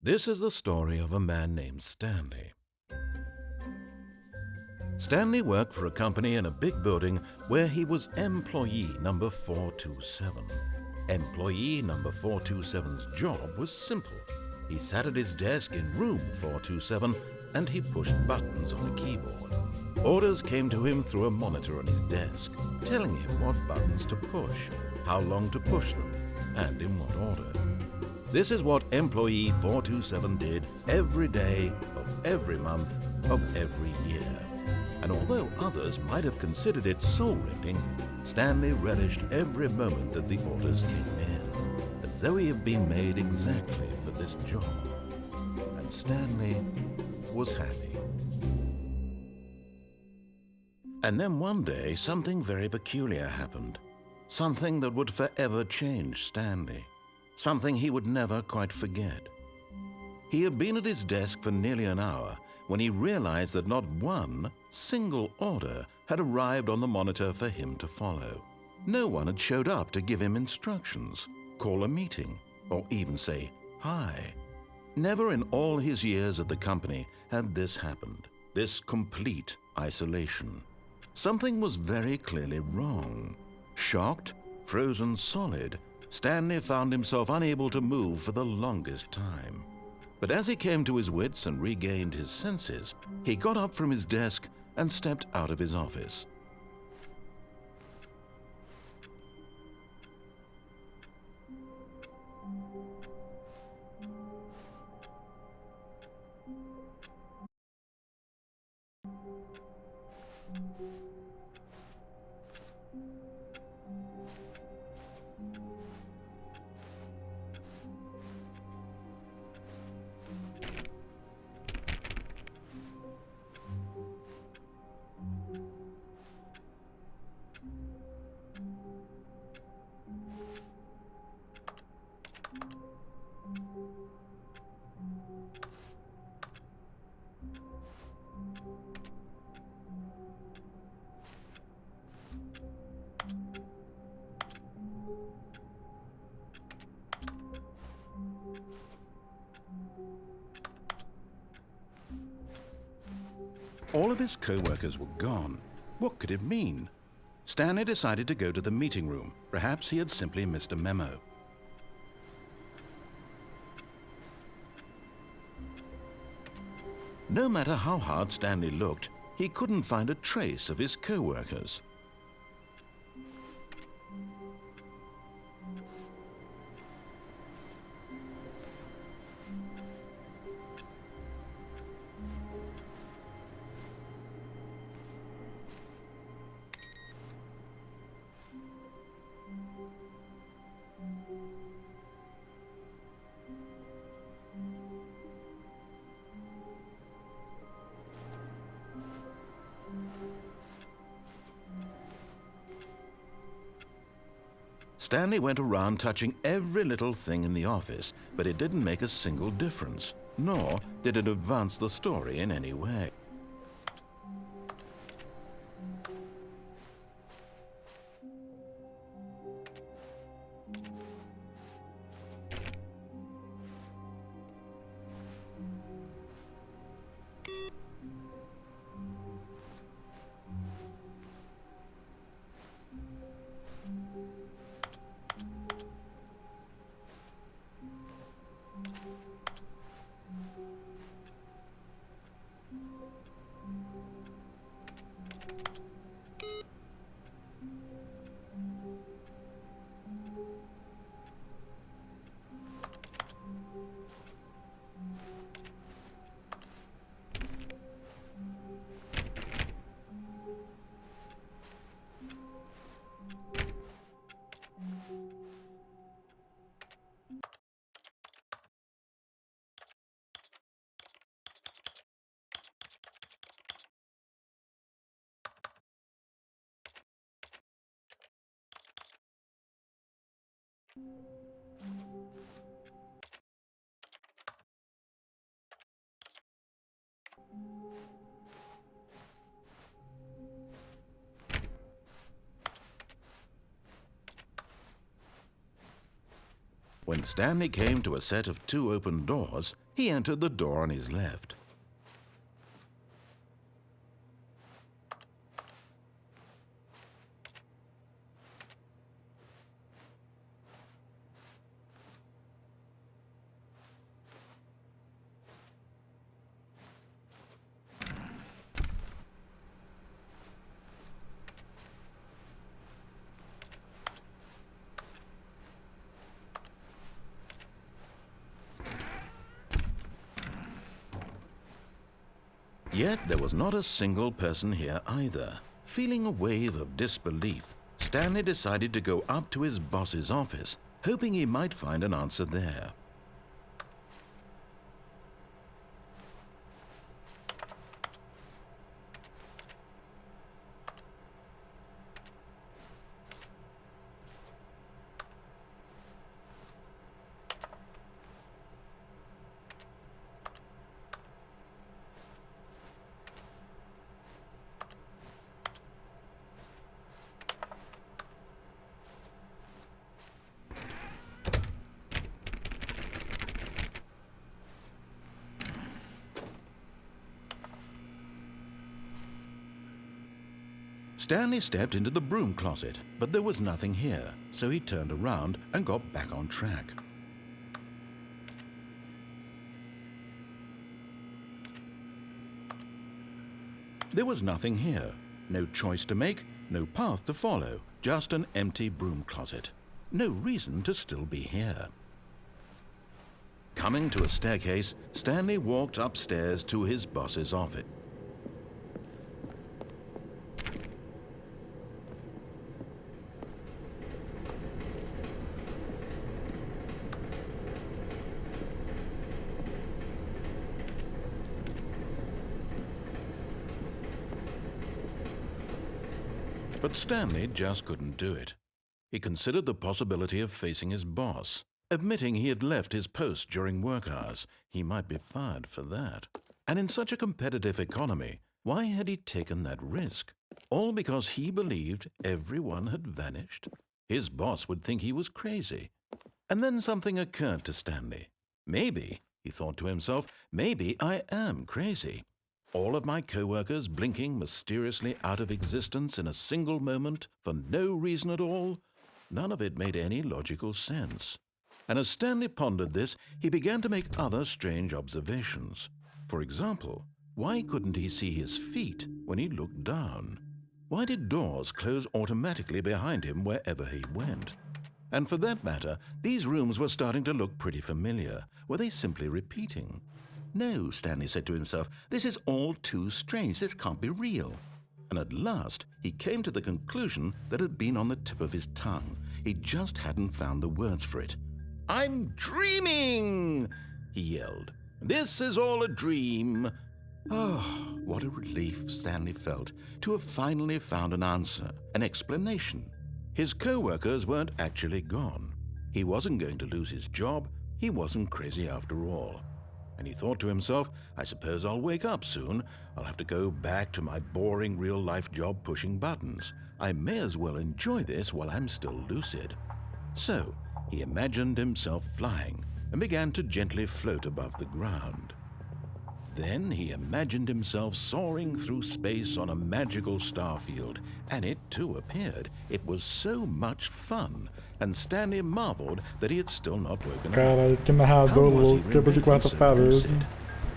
This is the story of a man named Stanley. Stanley worked for a company in a big building where he was employee number 427. Employee number 427's job was simple. He sat at his desk in room 427 and he pushed buttons on a keyboard. Orders came to him through a monitor on his desk, telling him what buttons to push, how long to push them, and in what order. This is what employee 427 did every day of every month of every year. And although others might have considered it soul-rending, Stanley relished every moment that the orders came in, as though he had been made exactly for this job. And Stanley was happy. And then one day, something very peculiar happened. Something that would forever change Stanley. Something he would never quite forget. He had been at his desk for nearly an hour when he realized that not one single order had arrived on the monitor for him to follow. No one had showed up to give him instructions, call a meeting, or even say hi. Never in all his years at the company had this happened, this complete isolation. Something was very clearly wrong. Shocked, frozen solid, Stanley found himself unable to move for the longest time. But as he came to his wits and regained his senses, he got up from his desk and stepped out of his office. All of his co-workers were gone. What could it mean? Stanley decided to go to the meeting room. Perhaps he had simply missed a memo. No matter how hard Stanley looked, he couldn't find a trace of his co-workers. Stanley went around touching every little thing in the office, but it didn't make a single difference, nor did it advance the story in any way. When Stanley came to a set of 2 open doors, He entered the door on his left. Yet there was not a single person here either. Feeling a wave of disbelief, Stanley decided to go up to his boss's office, hoping he might find an answer there. Stanley stepped into the broom closet, but there was nothing here, so he turned around and got back on track. There was nothing here. No choice to make, no path to follow, just an empty broom closet. No reason to still be here. Coming to a staircase, Stanley walked upstairs to his boss's office. But Stanley just couldn't do it. He considered the possibility of facing his boss. Admitting he had left his post during work hours, he might be fired for that. And in such a competitive economy, why had he taken that risk? All because he believed everyone had vanished? His boss would think he was crazy. And then something occurred to Stanley. Maybe, he thought to himself, maybe I am crazy. All of my co-workers blinking mysteriously out of existence in a single moment for no reason at all? None of it made any logical sense. And as Stanley pondered this, he began to make other strange observations. For example, why couldn't he see his feet when he looked down? Why did doors close automatically behind him wherever he went? And for that matter, these rooms were starting to look pretty familiar. Were they simply repeating? No, Stanley said to himself, this is all too strange. This can't be real. And at last, he came to the conclusion that had been on the tip of his tongue. He just hadn't found the words for it. "I'm dreaming!" he yelled. "This is all a dream." Oh, what a relief Stanley felt to have finally found an answer, an explanation. His co-workers weren't actually gone. He wasn't going to lose his job. He wasn't crazy after all. And he thought to himself, I suppose I'll wake up soon. I'll have to go back to my boring real-life job pushing buttons. I may as well enjoy this while I'm still lucid. So he imagined himself flying and began to gently float above the ground. Then he imagined himself soaring through space on a magical starfield, and it too appeared. It was so much fun, and Stanley marveled that he had still not woken up. Caralho, que narrador louco, quebra de quarta parede.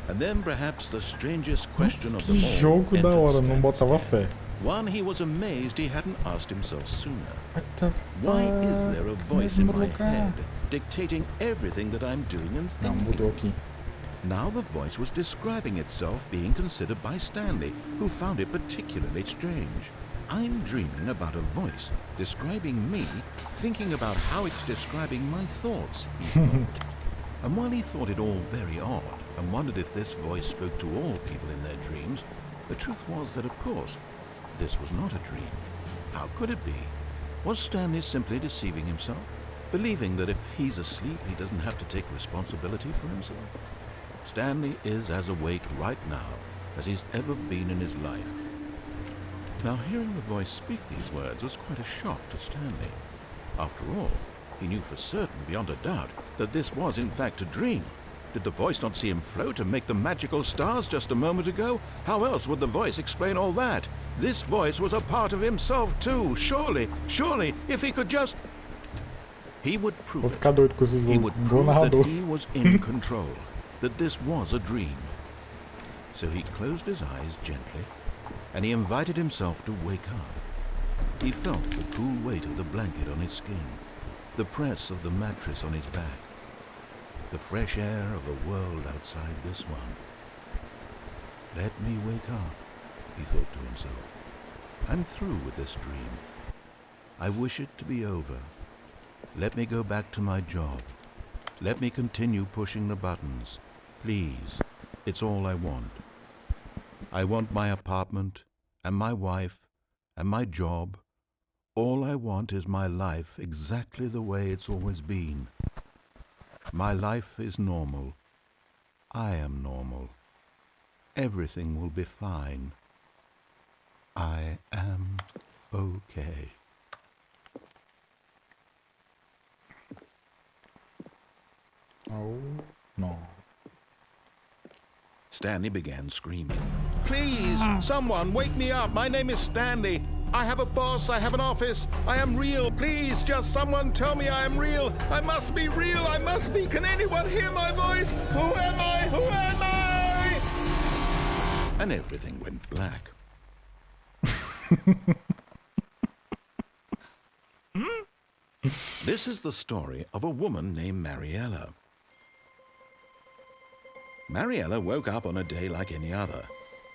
And then perhaps the strangest question of them Que all jogo da hora, não entered botava fé. one he was amazed he hadn't asked himself sooner. What the Why is fuck? there a voice in my Mesmo lugar. head dictating everything that I'm doing and Não, thinking? mudou aqui. Now the voice was describing itself being considered by Stanley, who found it particularly strange. I'm dreaming about a voice describing me, thinking about how it's describing my thoughts, he thought. And while he thought it all very odd and wondered if this voice spoke to all people in their dreams, the truth was that, of course, this was not a dream. How could it be? Was Stanley simply deceiving himself, believing that if he's asleep, he doesn't have to take responsibility for himself? Stanley is as awake right now as he's ever been in his life. Now, hearing the voice speak these words was quite a shock to Stanley. After all, he knew for certain, beyond a doubt, that this was in fact a dream. Did the voice not see him float and make the magical stars just a moment ago? How else would the voice explain all that? This voice was a part of himself too. Surely, if he could just... He would prove Vou ficar doido com esses He would bom prove that narrador. he was in control, that this was a dream. So he closed his eyes gently, and he invited himself to wake up. He felt the cool weight of the blanket on his skin, the press of the mattress on his back, the fresh air of a world outside this one. Let me wake up, he thought to himself. I'm through with this dream. I wish it to be over. Let me go back to my job. Let me continue pushing the buttons. Please, it's all I want. I want my apartment, and my wife, and my job. All I want is my life exactly the way it's always been. My life is normal. I am normal. Everything will be fine. I am okay. Oh, no. Stanley began screaming. Please, someone, wake me up. My name is Stanley. I have a boss. I have an office. I am real. Please, just someone tell me I am real. I must be real. I must be. Can anyone hear my voice? Who am I? Who am I? And everything went black. This is the story of a woman named Mariella. Mariella woke up on a day like any other.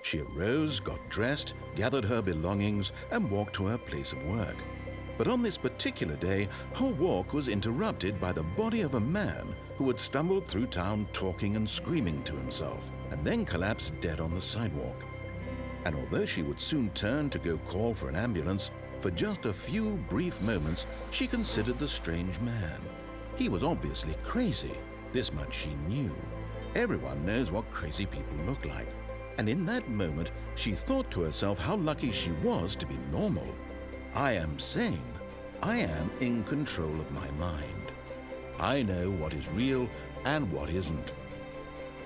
She arose, got dressed, gathered her belongings, and walked to her place of work. But on this particular day, her walk was interrupted by the body of a man who had stumbled through town talking and screaming to himself, and then collapsed dead on the sidewalk. And although she would soon turn to go call for an ambulance, for just a few brief moments, she considered the strange man. He was obviously crazy. This much she knew. Everyone knows what crazy people look like. And in that moment, she thought to herself how lucky she was to be normal. I am sane. I am in control of my mind. I know what is real and what isn't.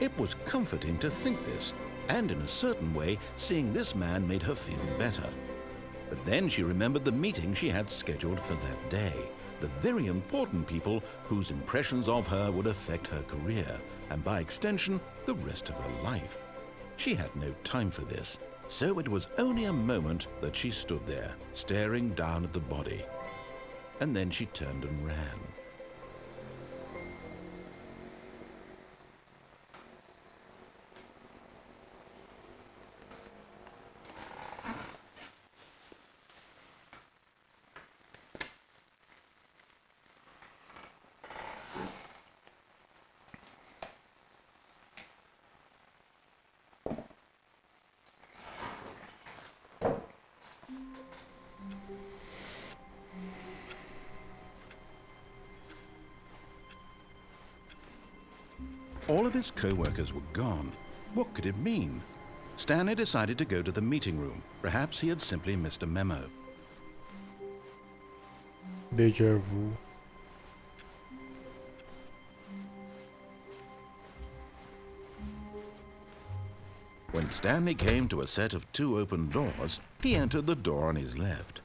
It was comforting to think this, and in a certain way, seeing this man made her feel better. But then she remembered the meeting she had scheduled for that day, the very important people whose impressions of her would affect her career, and by extension, the rest of her life. She had no time for this, so it was only a moment that she stood there, staring down at the body. And then she turned and ran. All of his co-workers were gone. What could it mean? Stanley decided to go to the meeting room. Perhaps he had simply missed a memo. Déjà vu. When Stanley came to a set of 2 open doors, he entered the door on his left.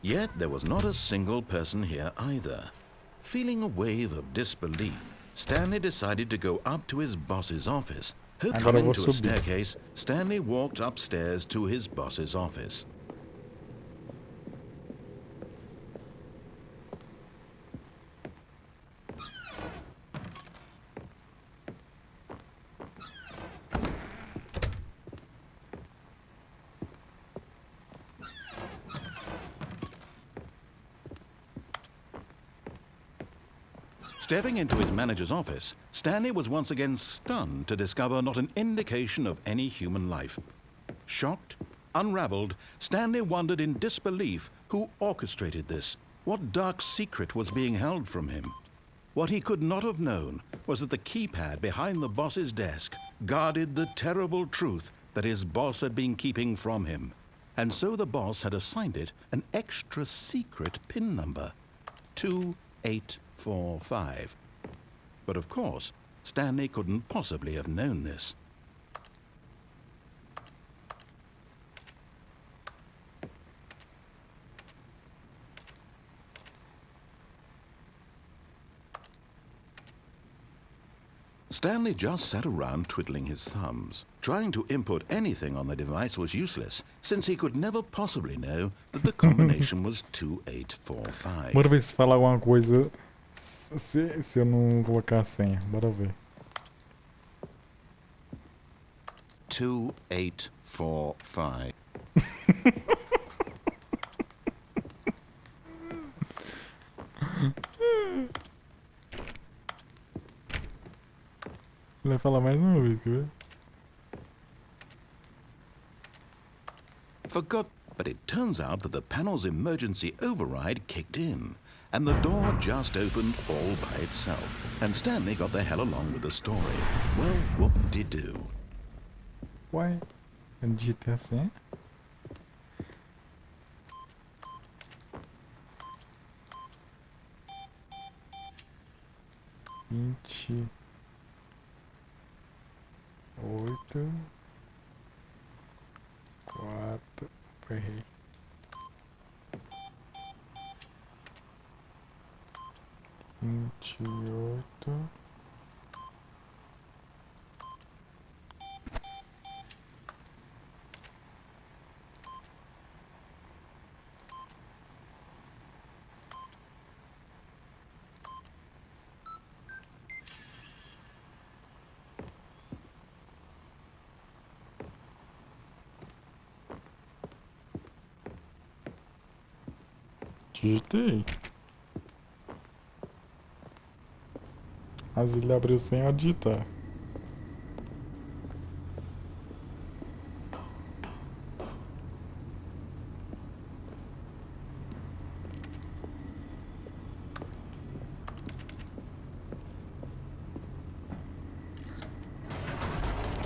Yet there was not a single person here either. Feeling a wave of disbelief, Stanley decided to go up to his boss's office. Coming to a staircase, Stanley walked upstairs to his boss's office. Stepping into his manager's office, Stanley was once again stunned to discover not an indication of any human life. Shocked, unraveled, Stanley wondered in disbelief who orchestrated this. What dark secret was being held from him? What he could not have known was that the keypad behind the boss's desk guarded the terrible truth that his boss had been keeping from him. And so the boss had assigned it an extra secret PIN number. 2845. But of course, Stanley couldn't possibly have known this. Stanley just sat around twiddling his thumbs. Trying to input anything on the device was useless, since he could never possibly know that the combination was 2845. Bora ver se fala alguma coisa se eu não colocar a senha. Bora ver. 2845. Ele vai falar mais uma vez, quer ver? Forgot, but it turns out that the panel's emergency override kicked in, and the door just opened all by itself, and Stanley got the hell along with the story. Well, whoop-de-doo. Uai, eu digitei a senha. Vinte 8 4 errei. 28 digitei. Mas ele abriu sem eu digitar.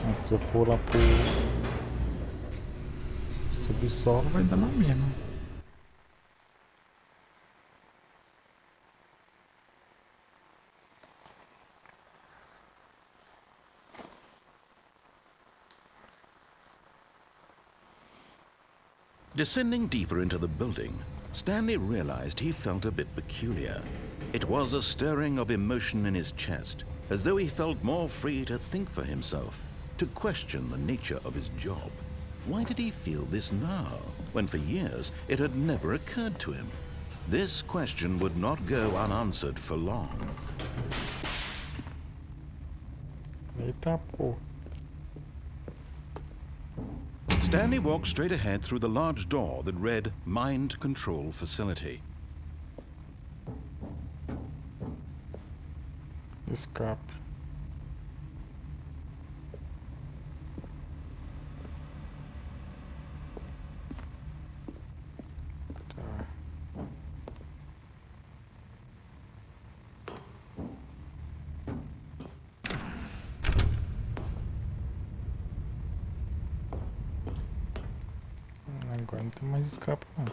Mas se eu for lá pro subsolo vai dar na mesma. Descending deeper into the building, Stanley realized he felt a bit peculiar. It was a stirring of emotion in his chest, as though he felt more free to think for himself, to question the nature of his job. Why did he feel this now, when for years it had never occurred to him? This question would not go unanswered for long. Eita porra. Stanley walked straight ahead through the large door that read Mind Control Facility. Escape. Tá. Agora não tem mais escape não.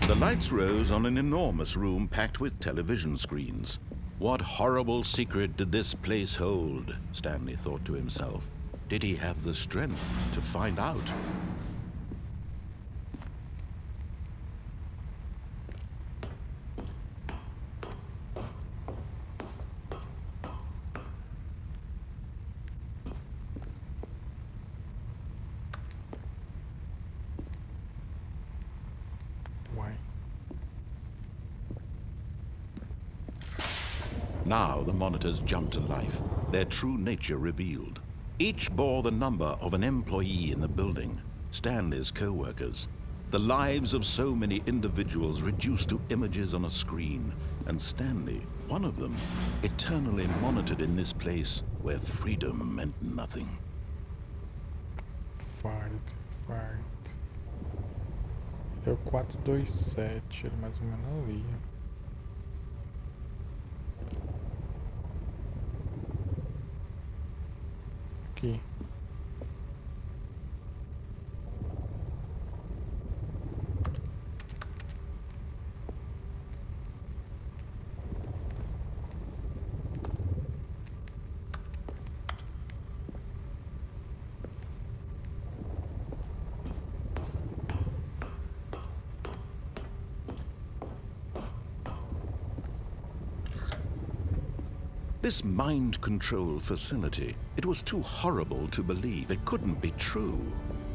The lights rose on an enormous room packed with television screens. What horrible secret did this place hold? Stanley thought to himself. Did he have the strength to find out? Why? Now the monitors jumped to life, their true nature revealed. Each bore the number of an employee in the building, Stanley's co-workers. The lives of so many individuals reduced to images on a screen, and Stanley, one of them, eternally monitored in this place where freedom meant nothing. Fight. É o 427, ele mais ou menos ali. aqui. This mind control facility, it was too horrible to believe. It couldn't be true.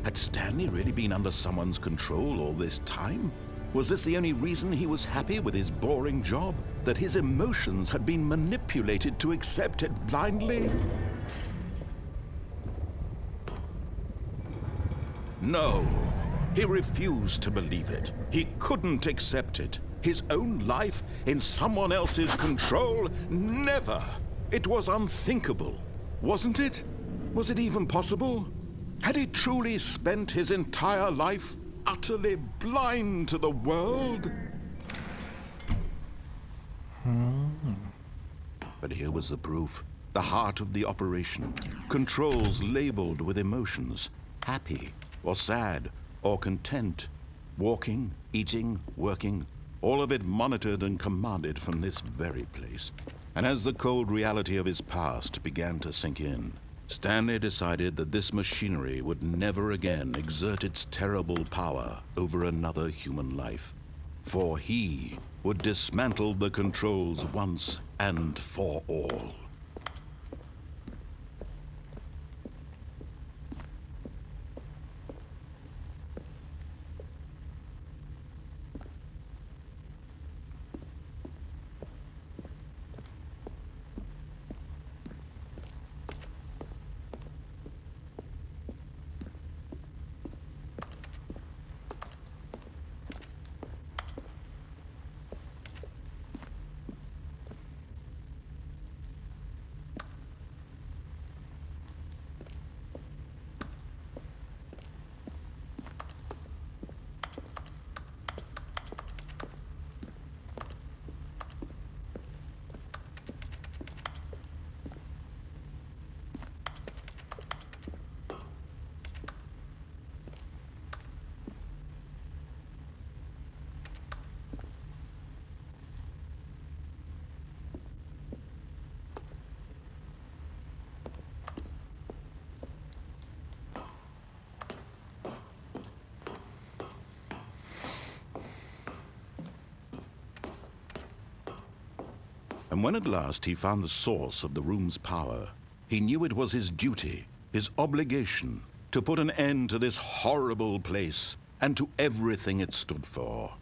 Had Stanley really been under someone's control all this time? Was this the only reason he was happy with his boring job? That his emotions had been manipulated to accept it blindly? No, he refused to believe it. He couldn't accept it. His own life in someone else's control? Never! It was unthinkable, wasn't it? Was it even possible? Had he truly spent his entire life utterly blind to the world? But here was the proof. The heart of the operation. Controls labeled with emotions. Happy, or sad, or content. Walking, eating, working. All of it monitored and commanded from this very place. And as the cold reality of his past began to sink in, Stanley decided that this machinery would never again exert its terrible power over another human life. For he would dismantle the controls once and for all. And when at last he found the source of the room's power, he knew it was his duty, his obligation, to put an end to this horrible place and to everything it stood for.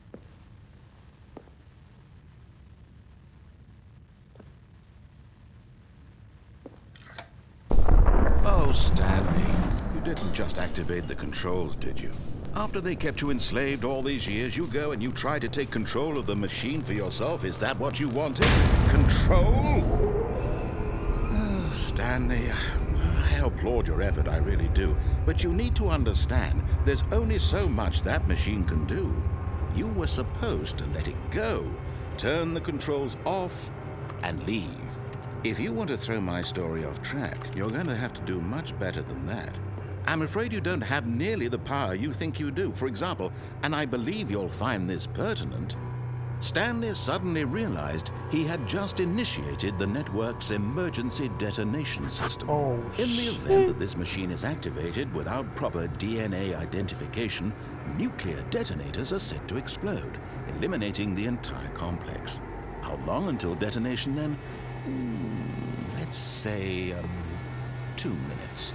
Oh, Stanley, you didn't just activate the controls, did you? After they kept you enslaved all these years, you go and you try to take control of the machine for yourself. Is that what you wanted? Control? Oh, Stanley, I applaud your effort, I really do. But you need to understand, there's only so much that machine can do. You were supposed to let it go, turn the controls off, and leave. If you want to throw my story off track, you're going to have to do much better than that. I'm afraid you don't have nearly the power you think you do. For example, and I believe you'll find this pertinent, Stanley suddenly realized he had just initiated the network's emergency detonation system. In the event that this machine is activated without proper DNA identification, nuclear detonators are set to explode, eliminating the entire complex. How long until detonation then? Let's say 2 minutes.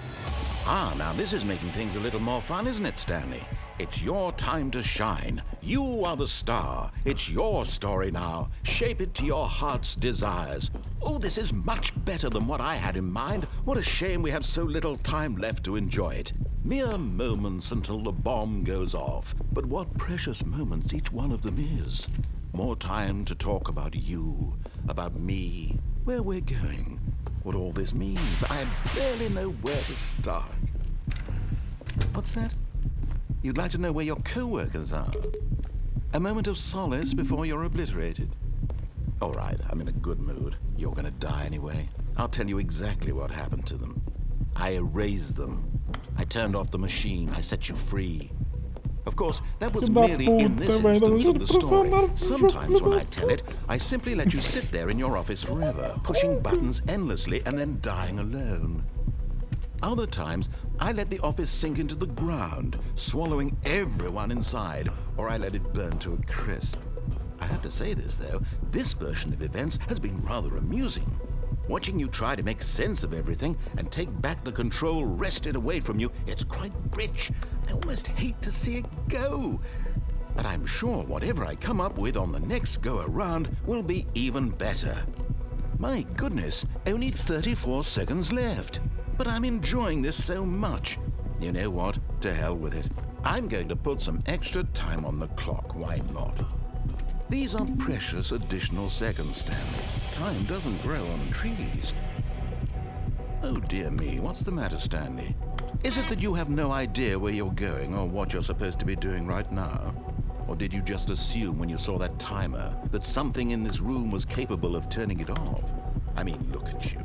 Ah, now this is making things a little more fun, isn't it, Stanley? It's your time to shine. You are the star. It's your story now. Shape it to your heart's desires. Oh, this is much better than what I had in mind. What a shame we have so little time left to enjoy it. Mere moments until the bomb goes off. But what precious moments each one of them is. More time to talk about you, about me, where we're going. What all this means, I barely know where to start. What's that? You'd like to know where your co-workers are? A moment of solace before you're obliterated? All right, I'm in a good mood. You're gonna die anyway. I'll tell you exactly what happened to them. I erased them. I turned off the machine. I set you free. Of course, that was merely in this instance of the story. Sometimes when I tell it, I simply let you sit there in your office forever, pushing buttons endlessly and then dying alone. Other times, I let the office sink into the ground, swallowing everyone inside, or I let it burn to a crisp. I have to say this, though, this version of events has been rather amusing. Watching you try to make sense of everything and take back the control wrested away from you, it's quite rich. I almost hate to see it go. But I'm sure whatever I come up with on the next go-around will be even better. My goodness, only 34 seconds left. But I'm enjoying this so much. You know what? To hell with it. I'm going to put some extra time on the clock, why not? These are precious additional seconds, Stanley. Time doesn't grow on trees. Oh dear me, what's the matter, Stanley? Is it that you have no idea where you're going or what you're supposed to be doing right now? Or did you just assume when you saw that timer that something in this room was capable of turning it off? I mean, look at you.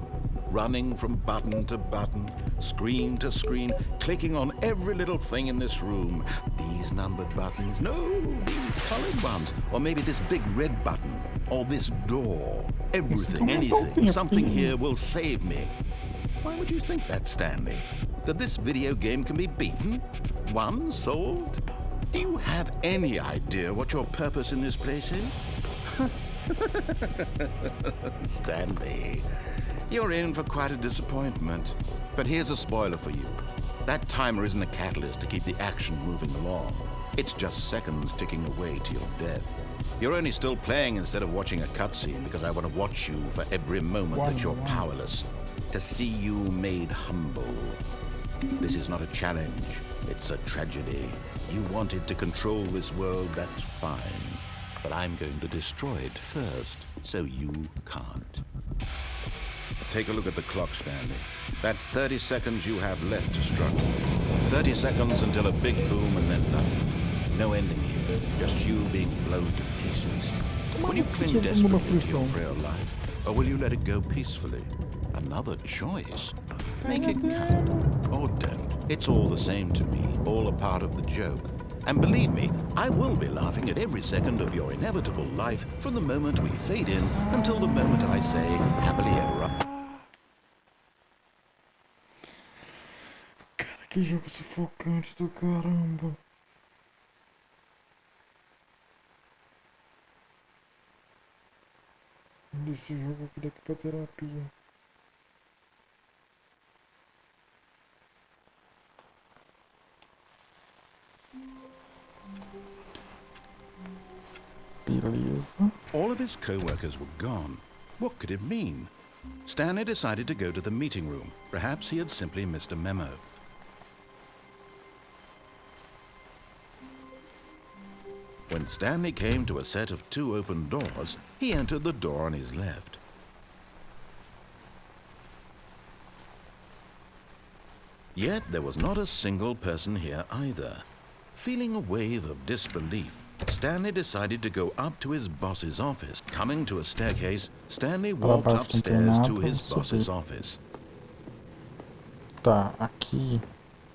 Running from button to button, screen to screen, clicking on every little thing in this room. These numbered buttons, no, these colored ones, or maybe this big red button, or this door. Everything, anything, something here will save me. Why would you think that, Stanley? That this video game can be beaten? Won? Solved? Do you have any idea what your purpose in this place is? Stanley, you're in for quite a disappointment. But here's a spoiler for you. That timer isn't a catalyst to keep the action moving along. It's just seconds ticking away to your death. You're only still playing instead of watching a cutscene because I want to watch you for every moment that you're powerless. To see you made humble. This is not a challenge. It's a tragedy. You wanted to control this world, that's fine. But I'm going to destroy it first, so you can't. Take a look at the clock, Stanley. That's 30 seconds you have left to struggle. 30 seconds until a big boom and then nothing. No ending here, just you being blown to pieces. Will you cling desperately to your frail life, or will you let it go peacefully? Another choice. Make it count, or don't. It's all the same to me, all a part of the joke. And believe me, I will be laughing at every second of your inevitable life from the moment we fade in until the moment I say, happily ever after. Cara, que jogo sufocante do caramba. Desse jogo eu queria ir pra terapia. Beleza. All of his co-workers were gone. What could it mean? Stanley decided to go to the meeting room. Perhaps he had simply missed a memo. When Stanley came to a set of 2 open doors, he entered the door on his left. Yet there was not a single person here either. Feeling a wave of disbelief, Stanley decided to go up to his boss's office. Coming to a staircase, Stanley walked upstairs to his boss's office. Tá, aqui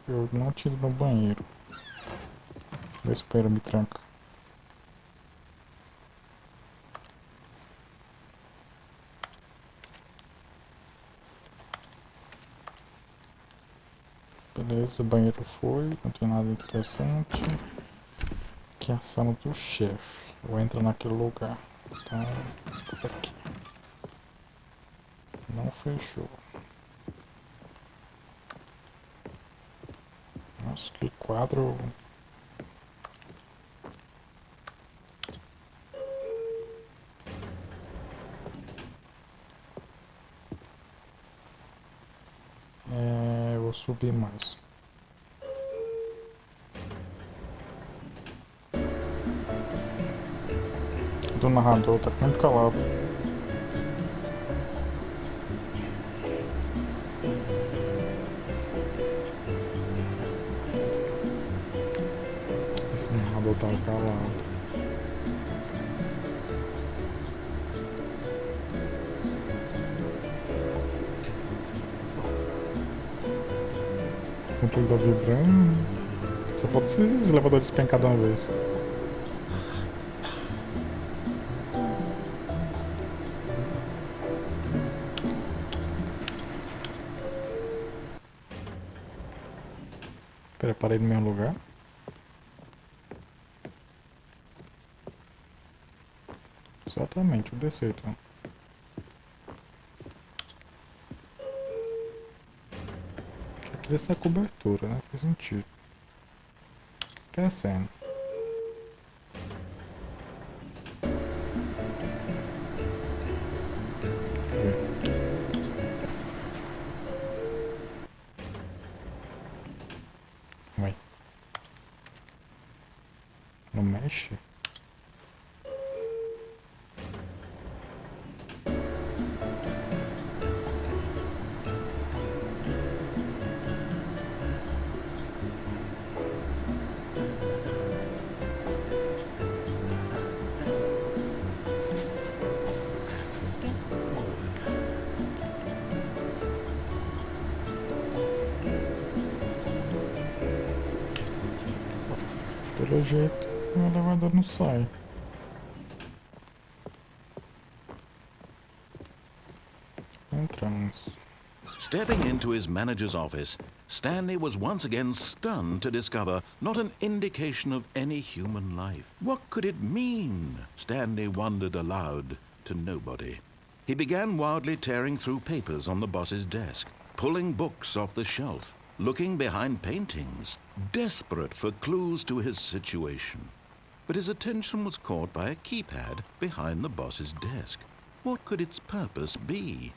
eu não tiro no banheiro. Vê se o banheiro me tranca. Beleza, o banheiro foi, não tem nada interessante. Aqui é a sala do chefe. Vou entrar naquele lugar. Então, tô aqui. Não fechou. Nossa, que quadro. Eu vou subir mais. Do narrador tá muito calado. Esse narrador tá calado. O controle tá vibrando. Só falta esse elevador despencar de uma vez. Pera, parei no mesmo lugar. Exatamente, vou descer então. Queria essa cobertura, né? Faz sentido. Crescendo. Vai. Não mexe? Pelo jeito, o elevador não sai. Entramos. Stepping into his manager's office, Stanley was once again stunned to discover not an indication of any human life. What could it mean? Stanley wondered aloud to nobody. He began wildly tearing through papers on the boss's desk, pulling books off the shelf, looking behind paintings, desperate for clues to his situation. But his attention was caught by a keypad behind the boss's desk. What could its purpose be?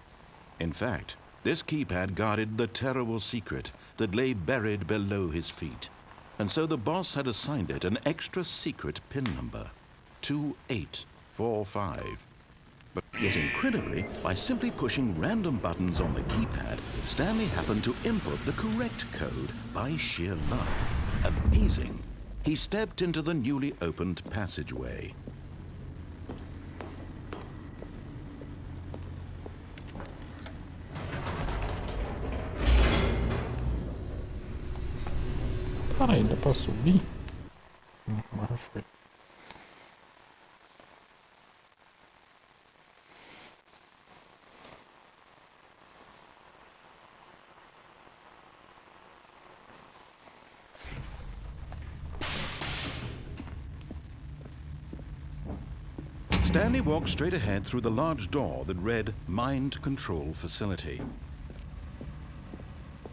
In fact, this keypad guarded the terrible secret that lay buried below his feet. And so the boss had assigned it an extra secret PIN number, 2845. But yet incredibly, by simply pushing random buttons on the keypad, Stanley happened to input the correct code by sheer luck. Amazing. He stepped into the newly opened passageway. Peraí, dá pra subir? Agora foi. Stanley walked straight ahead through the large door that read Mind Control Facility.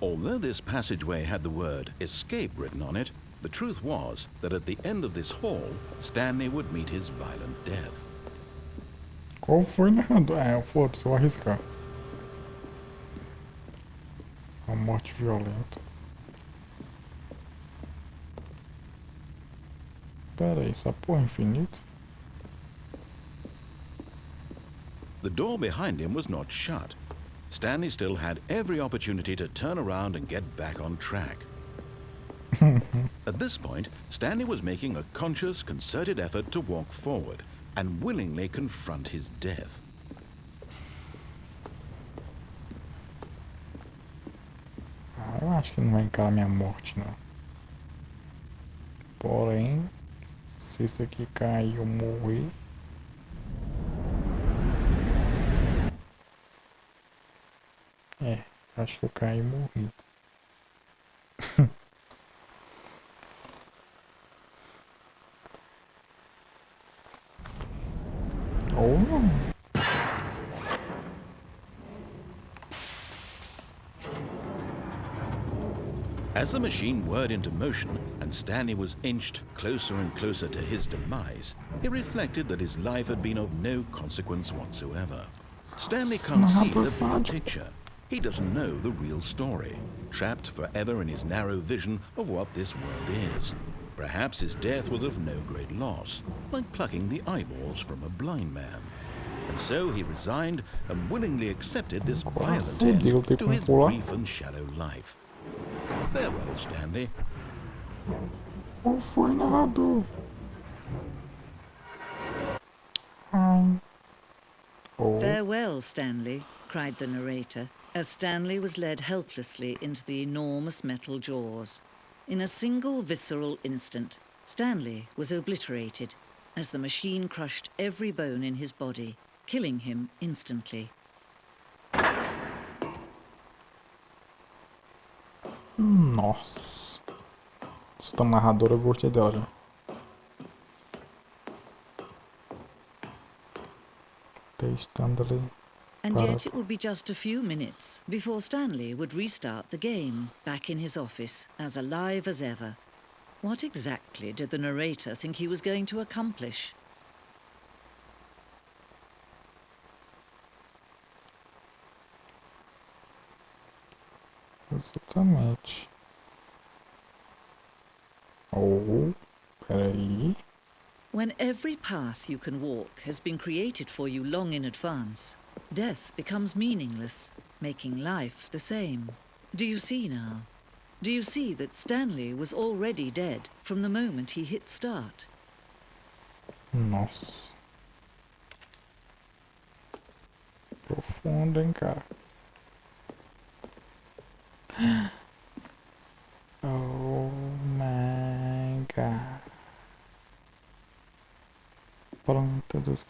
Although this passageway had the word escape written on it, the truth was that at the end of this hall, Stanley would meet his violent death. Qual foi, narrador? Foda-se, eu vou arriscar. Uma morte violenta. Pera aí, essa porra é infinita? The door behind him was not shut. Stanley still had every opportunity to turn around and get back on track. At this point, Stanley was making a conscious, concerted effort to walk forward and willingly confront his death. Eu acho que não vai encarar minha morte, não. Porém, se isso aqui cair eu morrer... acho que eu caí e morri. Ou não. As the machine whirred into motion and Stanley was inched closer and closer to his demise, he reflected that his life had been of no consequence whatsoever. Stanley can't see the bigger picture. He doesn't know the real story, trapped forever in his narrow vision of what this world is. Perhaps his death was of no great loss, like plucking the eyeballs from a blind man. And so he resigned and willingly accepted this violent end to his brief and shallow life. Farewell, Stanley. Qual foi, narrador? Farewell, Stanley, cried the narrator. as Stanley was led helplessly into the enormous metal jaws. In a single visceral instant, Stanley was obliterated as the machine crushed every bone in his body, killing him instantly. Nossa. Só tá narradora, eu gostei dela já. Testando ali. And yet it would be just a few minutes before Stanley would restart the game, back in his office, as alive as ever. What exactly did the narrator think he was going to accomplish? Exatamente. Oh, peraí. When every path you can walk has been created for you long in advance, death becomes meaningless, making life the same. Do you see now? Do you see that Stanley was already dead from the moment he hit start? Nossa. Profundo, hein, cara. Oh my god. Pronto, Deus.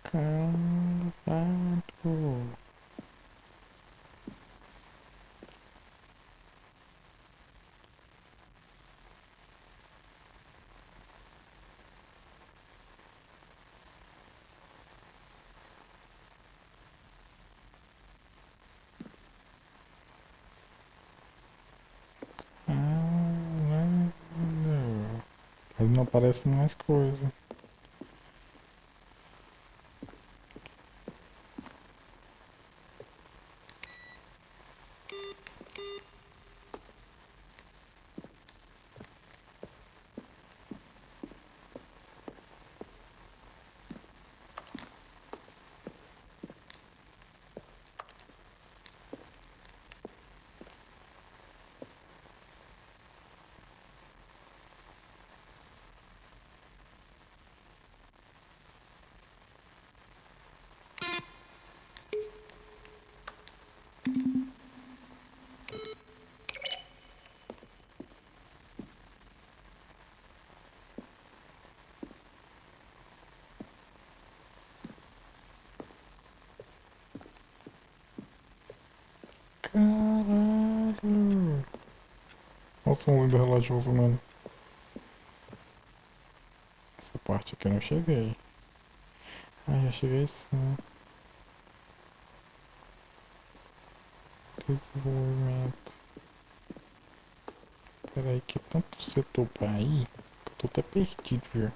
Caralho. Caralho. Mas não aparece mais coisa. Caralho. Olha o somzinho do relógio funcionando. Essa parte aqui eu não cheguei. Ah, já cheguei sim. Desenvolvimento. Pera aí, que tanto setor pra ir que eu tô até perdido já.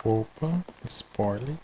Opa, spoiler.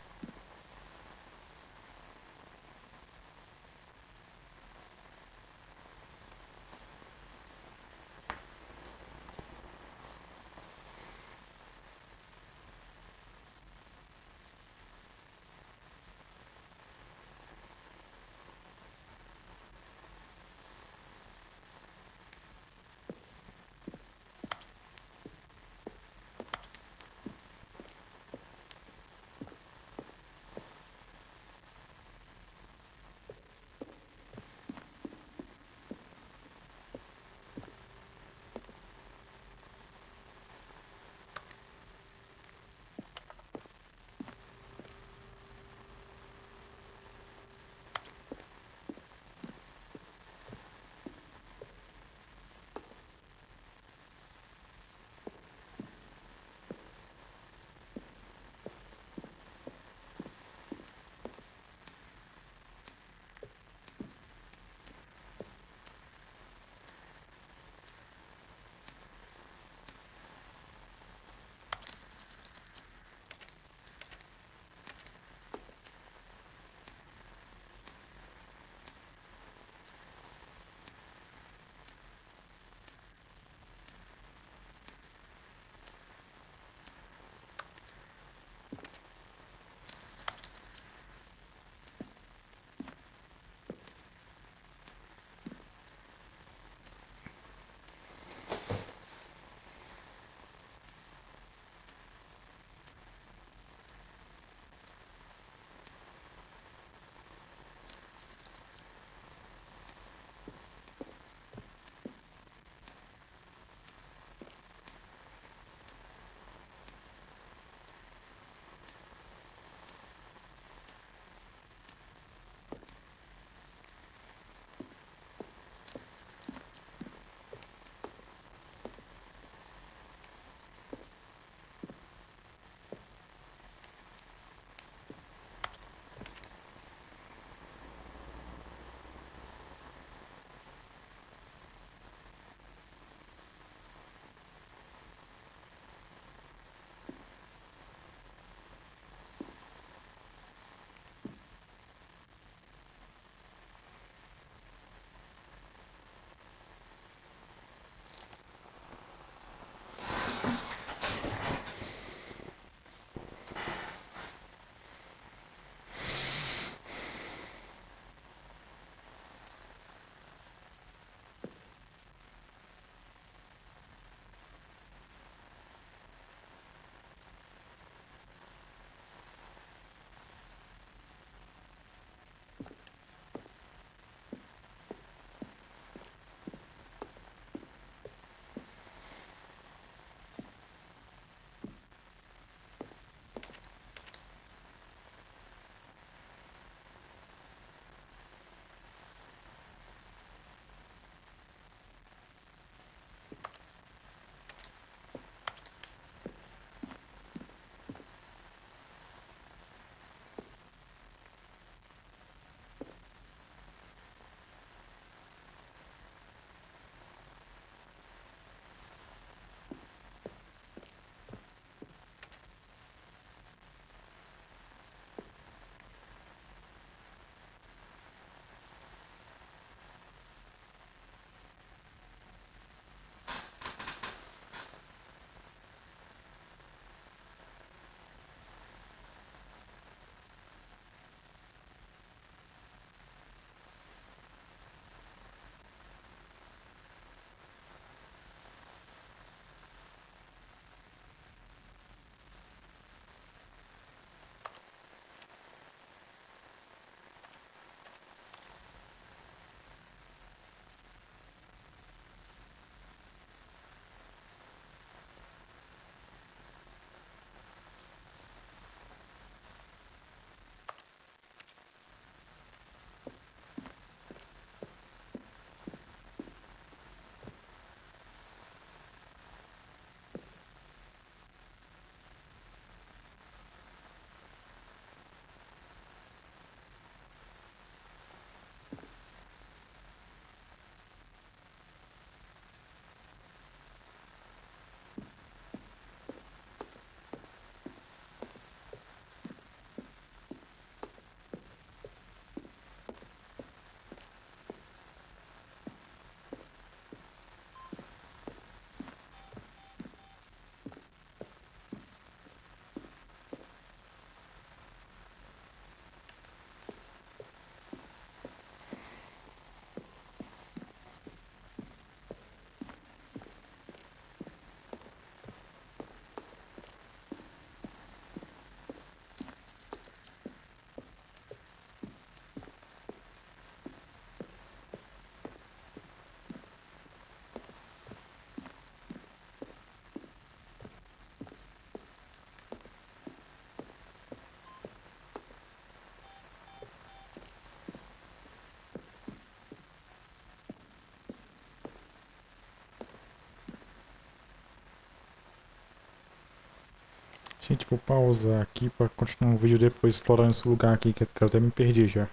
Gente, vou pausar aqui pra continuar o vídeo depois explorando esse lugar aqui, que eu até me perdi já.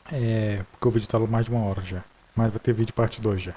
Porque o vídeo tá mais de 1 hora já. Mas vai ter vídeo parte 2 já.